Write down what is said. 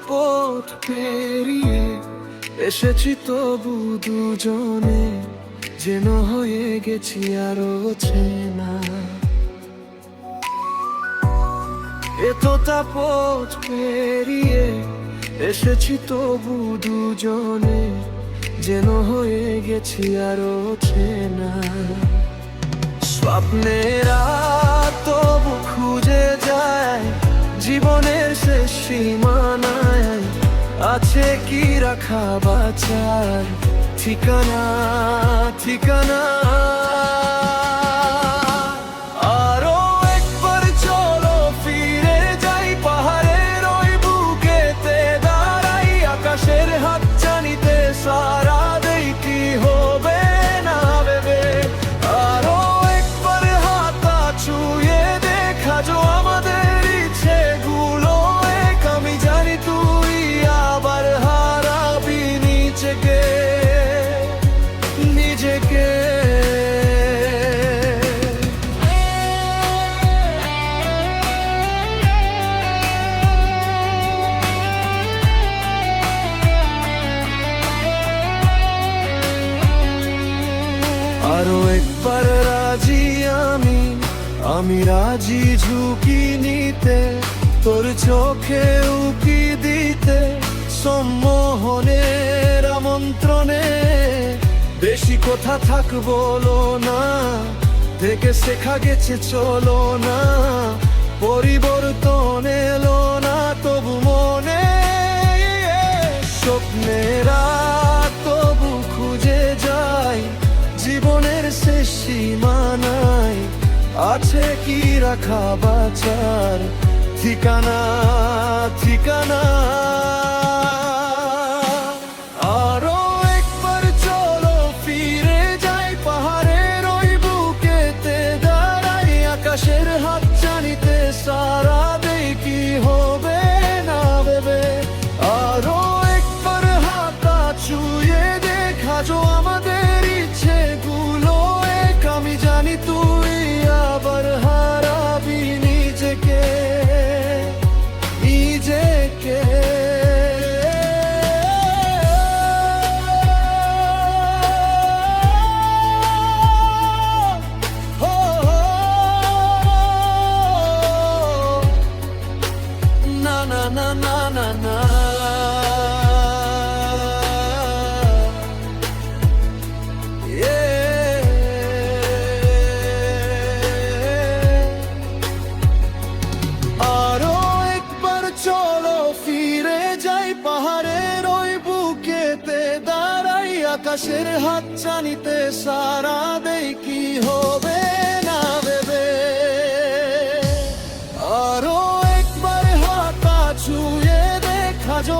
পথ পেরিয়ে এসেছি তবু দুজনে যেন হয়ে গেছি আরো চেনা। এতটা পথ পেরিয়ে এসেছি তবু দুজনে যেন হয়ে গেছি আরো চেনা। স্বপ্নেরা তবু খুঁজে যায় জীবনের শেষ সীমানায়, আছে কি রাখা বাঁচার ঠিকানা ঠিকানা। আরো একবার চলো ফিরে যাই পাহাড়ের ওই বুকেতে দাঁড়াই, আকাশের হাত জানিতে সারা দেই কি হবে না ভেবে। আরো একবার হাতা ছুঁয়ে দেখা যো আমাদের ইচ্ছেগুলো এক, আমি জানি তুই আবার হারাবি নিজেকে নিজেকে। আরো একবার রাজি আমি রাজি ঝুঁকি নিতে, তোর চোখে উকি দিতে সম্মোহনের আমন্ত্রণে। বেশি কথা থাক বলো না, থেকে শেখা গেছে চলো না, পরিবর্তন এলো না তবু মনে। স্বপ্নেরা তবু খুঁজে যায় জীবনের শেষ সীমানায়, আছে কি রাখা বাঁচার ঠিকানা ঠিকানা। আরো একবার চলো ফিরে যাই পাহাড়ের ওই বুকেতে দাঁড়াই, আকাশের হাত জানিতে সারা দেই কি হবে না ভেবে। আরো একবার হাতা ছুঁয়ে দেখা যো আমাদের ইচ্ছেগুলো এক, আমি জানি তুই আবার হারাবি নিজেকে নিজেকে। না না না না না না। আরো একবার চলো ফিরে যাই পাহাড়ের ওই বুকেতে দাঁড়াই, আকাশের হাত জানিতে সারা দেই কি হবে না ভেবে। আরো একবার হাতা ছুঁয়ে দেখা যো